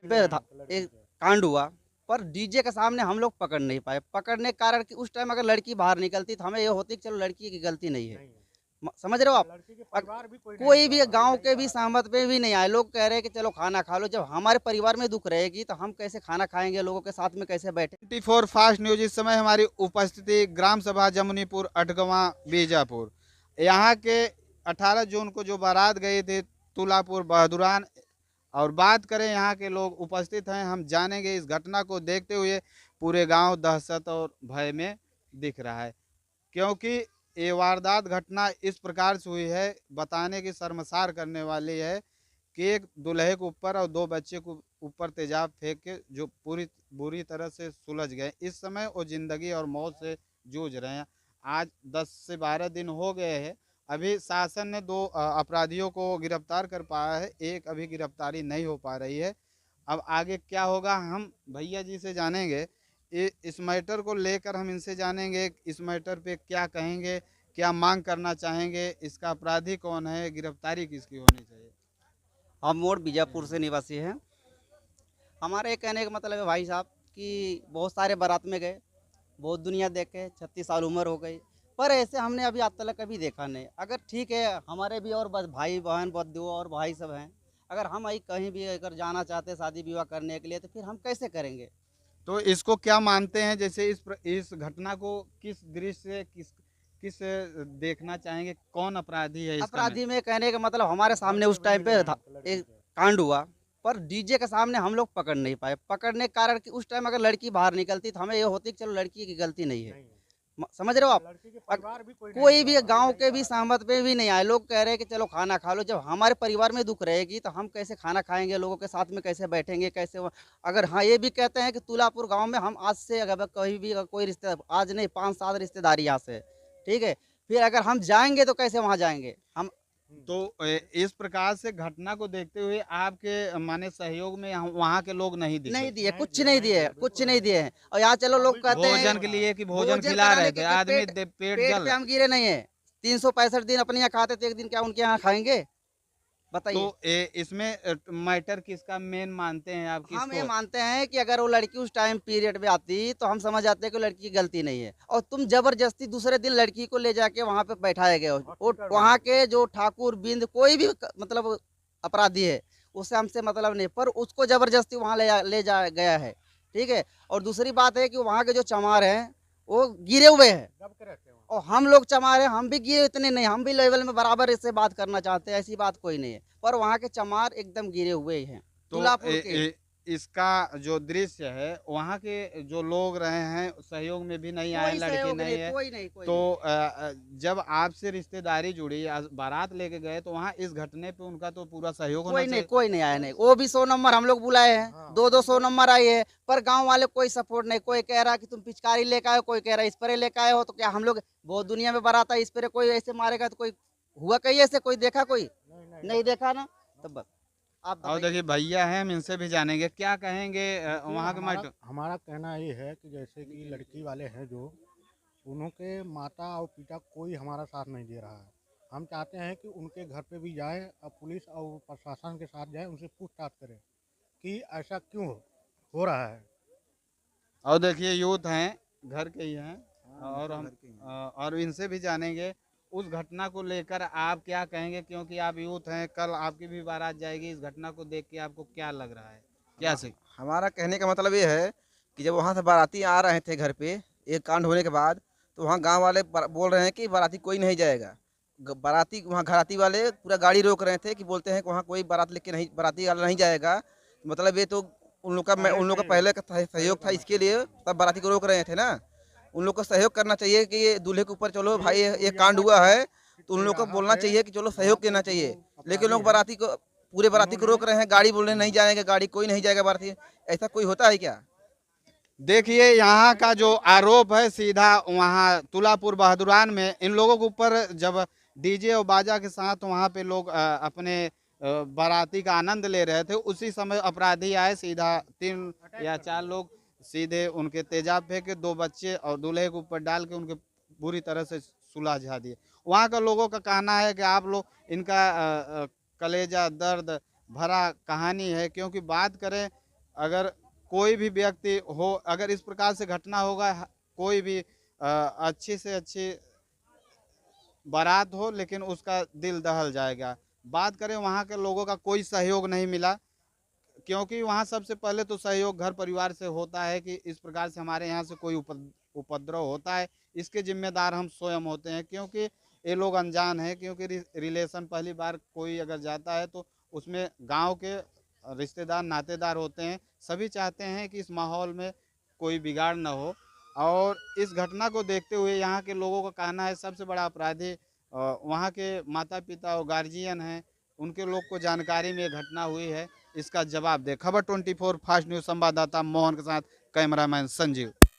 पे था एक कांड हुआ, पर डीजे के सामने हम लोग पकड़ नहीं पाए। पकड़ने के कारण कि उस टाइम अगर लड़की बाहर निकलती तो हमें ये होती कि चलो लड़की की गलती नहीं है। समझ रहे हो आप? लड़की के अग परिवार भी कोई नहीं कोई भी था, गाँव के भी सहमत पे भी नहीं आए। लोग कह रहे हैं कि चलो खाना खा लो। जब हमारे परिवार में दुःख रहेगी तो हम कैसे खाना खाएँगे, लोगों के साथ में कैसे बैठे। 24 फास्ट न्यूज इस समय हमारी उपस्थिति ग्राम सभा जमुनीपुर अठगवा बीजापुर। यहाँ के 18 जून को जो बारात गई थी तुलापुर बहादुरान, और बात करें यहाँ के लोग उपस्थित हैं, हम जानेंगे। इस घटना को देखते हुए पूरे गांव दहशत और भय में दिख रहा है, क्योंकि ये वारदात घटना इस प्रकार से हुई है, बताने की शर्मसार करने वाली है कि एक दूल्हे के ऊपर और दो बच्चे को ऊपर तेजाब फेंक के जो पूरी बुरी तरह से सुलझ गए। इस समय वो जिंदगी और मौत से जूझ रहे हैं। आज 10 से 12 दिन हो गए हैं। अभी शासन ने 2 अपराधियों को गिरफ्तार कर पाया है, एक अभी गिरफ्तारी नहीं हो पा रही है। अब आगे क्या होगा हम भैया जी से जानेंगे। इस मैटर को लेकर हम इनसे जानेंगे, इस मैटर पे क्या कहेंगे, क्या मांग करना चाहेंगे, इसका अपराधी कौन है, गिरफ्तारी किसकी होनी चाहिए। हम मोड़ बीजापुर से निवासी हैं। हमारे कहने का मतलब है भाई साहब कि बहुत सारे बारात में गए, बहुत दुनिया देखे, 36 साल उम्र हो गई, पर ऐसे हमने अभी आज तक कभी देखा नहीं। अगर ठीक है, हमारे भी और भाई बहन बद्दू और भाई सब हैं, अगर हम कहीं भी अगर जाना चाहते हैं शादी विवाह करने के लिए तो फिर हम कैसे करेंगे। तो इसको क्या मानते हैं, जैसे इस घटना को किस दृश्य से किस किस देखना चाहेंगे, कौन अपराधी है इसका में। अपराधी में कहने का मतलब हमारे सामने उस टाइम पे था एक कांड हुआ, पर डीजे के सामने हम लोग पकड़ नहीं पाए। पकड़ने के कारण कि उस टाइम अगर लड़की बाहर निकलती तो हमें ये होती कि चलो लड़की की गलती नहीं है। समझ रहे हो आप? लड़की के अग परिवार भी कोई नहीं कोई भी था, गाँव के भी सहमत पे भी नहीं आए। लोग कह रहे हैं कि चलो खाना खा लो। जब हमारे परिवार में दुःख रहेगी तो हम कैसे खाना खाएँगे, लोगों के साथ में कैसे बैठेंगे, कैसे अगर हाँ, ये भी कहते हैं कि तुलापुर गाँव में हम आज से अगर कहीं भी अगर कोई रिश्ते आज नहीं 5-7 रिश्तेदारी यहाँ से है, ठीक है? फिर अगर हम जाएँगे तो कैसे वहाँ जाएँगे? हम तो इस प्रकार से घटना को देखते हुए आपके माने सहयोग में वहाँ के लोग नहीं दिखे। नहीं दिए, कुछ नहीं दिए, कुछ नहीं दिए हैं। और यहाँ चलो लोग कहते हैं भोजन के लिए कि भोजन भोजन खिला कराने रहे के थे, कि आदमी पेट पेट जल पे रहा। हम गिरे नहीं है। 365 दिन अपने यहाँ खाते थे, एक दिन क्या उनके यहाँ खाएँगे? तो बताइए। इसमें मैटर किसका मेन मानते हैं आप, हम ये किसको। मानते हैं कि अगर वो लड़की उस टाइम पीरियड में आती तो हम समझ जाते हैं कि लड़की की गलती नहीं है, और तुम जबरदस्ती दूसरे दिन लड़की को ले जाके वहाँ पे बैठाए गए हो। वो वहाँ के जो ठाकुर बिंद कोई भी मतलब अपराधी है, उससे हमसे मतलब नहीं, पर उसको जबरदस्ती वहाँ ले जा गया है, ठीक है। और दूसरी बात है कि वहाँ के जो चमार हैं वो गिरे हुए हैं, दब के रहते हैं वहाँ। और हम लोग चमार हैं, हम भी गिरे इतने नहीं, हम भी लेवल में बराबर इससे बात करना चाहते हैं, ऐसी बात कोई नहीं है। पर वहाँ के चमार एकदम गिरे हुए ही हैं, तो तुलापुर के। इसका जो दृश्य है वहाँ के जो लोग रहे हैं सहयोग में भी नहीं आए, कोई लड़की सहयोग नहीं नहीं, है। कोई नहीं, कोई तो नहीं। जब आपसे रिश्तेदारी जुड़ी, बारात लेके गए, तो वहाँ इस घटने पे उनका तो पूरा सहयोग होना कोई नहीं, चाहिए। कोई नहीं आया नहीं। वो भी 100 नंबर हम लोग बुलाए हैं, हाँ, 2-2 100 नंबर आई है, पर गांव वाले कोई सपोर्ट नहीं। कोई कह रहा कि तुम पिचकारी लेके आए हो, कोई कह रहा स्प्रे लेके आए हो। तो क्या हम लोग बहुत दुनिया में बारात है, स्प्रे कोई ऐसे मारेगा तो कोई हुआ कहीं ऐसे कोई देखा कोई नहीं देखा ना। तब बस आप और बताइए। देखिए भैया हैं, हम इनसे भी जानेंगे क्या कहेंगे देखिए, वहाँ के हमारा मैटर। हमारा कहना ये है कि जैसे कि लड़की वाले हैं जो उनके माता और पिता कोई हमारा साथ नहीं दे रहा है। हम चाहते हैं कि उनके घर पे भी जाएं और पुलिस और प्रशासन के साथ जाएं, उनसे पूछताछ करें कि ऐसा क्यों हो रहा है। और देखिए यूथ हैं, घर के ही हैं, और हम और इनसे भी जानेंगे उस घटना को लेकर आप क्या कहेंगे, क्योंकि आप यूथ हैं, कल आपकी भी बारात जाएगी। इस घटना को देख के आपको क्या लग रहा है, क्या सही। हमारा कहने का मतलब ये है कि जब वहाँ से बाराती आ रहे थे घर पे एक कांड होने के बाद, तो वहाँ गांव वाले बोल रहे हैं कि बाराती कोई नहीं जाएगा। बाराती वहाँ घराती वाले पूरा गाड़ी रोक रहे थे कि बोलते हैं कि वहाँ कोई बारात लेके नहीं, बाराती वाला नहीं जाएगा। मतलब ये तो उन लोग का पहले का सहयोग था, इसके लिए तब बाराती को रोक रहे थे ना। उन लोग को सहयोग करना चाहिए कि ये दूल्हे के ऊपर चलो भाई ये कांड हुआ है, तो उन लोग को बोलना चाहिए कि चलो सहयोग देना चाहिए। लेकिन लोग बाराती को पूरे बाराती को रोक रहे हैं, गाड़ी बोल रहे हैं नहीं जाएंगे, गाड़ी कोई नहीं जाएगा बाराती। ऐसा कोई होता है क्या? देखिए यहाँ का जो आरोप है सीधा वहाँ तुलापुर बहादुरान में इन लोगों के ऊपर, जब डीजे और बाजा के साथ वहाँ पे लोग अपने बाराती का आनंद ले रहे थे, उसी समय अपराधी आए, सीधा 3 या 4 लोग सीधे उनके तेजाब फेंके, 2 बच्चे और दूल्हे के ऊपर डाल के उनके बुरी तरह से सुलझा दिए। वहाँ का लोगों का कहना है कि आप लोग इनका कलेजा दर्द भरा कहानी है, क्योंकि बात करें अगर कोई भी व्यक्ति हो, अगर इस प्रकार से घटना होगा, कोई भी अच्छी से अच्छी बारात हो लेकिन उसका दिल दहल जाएगा। बात करें वहाँ के लोगों का कोई सहयोग नहीं मिला, क्योंकि वहाँ सबसे पहले तो सहयोग घर परिवार से होता है कि इस प्रकार से हमारे यहाँ से कोई उपद्रव होता है, इसके जिम्मेदार हम स्वयं होते हैं, क्योंकि ये लोग अनजान हैं। क्योंकि रिलेशन पहली बार कोई अगर जाता है तो उसमें गांव के रिश्तेदार नातेदार होते हैं, सभी चाहते हैं कि इस माहौल में कोई बिगाड़ न हो। और इस घटना को देखते हुए यहाँ के लोगों का कहना है सबसे बड़ा अपराधी वहाँ के माता पिता और गार्जियन हैं, उनके लोग को जानकारी में ये घटना हुई है, इसका जवाब दे। खबर 24 फास्ट न्यूज़ संवाददाता मोहन के साथ कैमरामैन संजीव।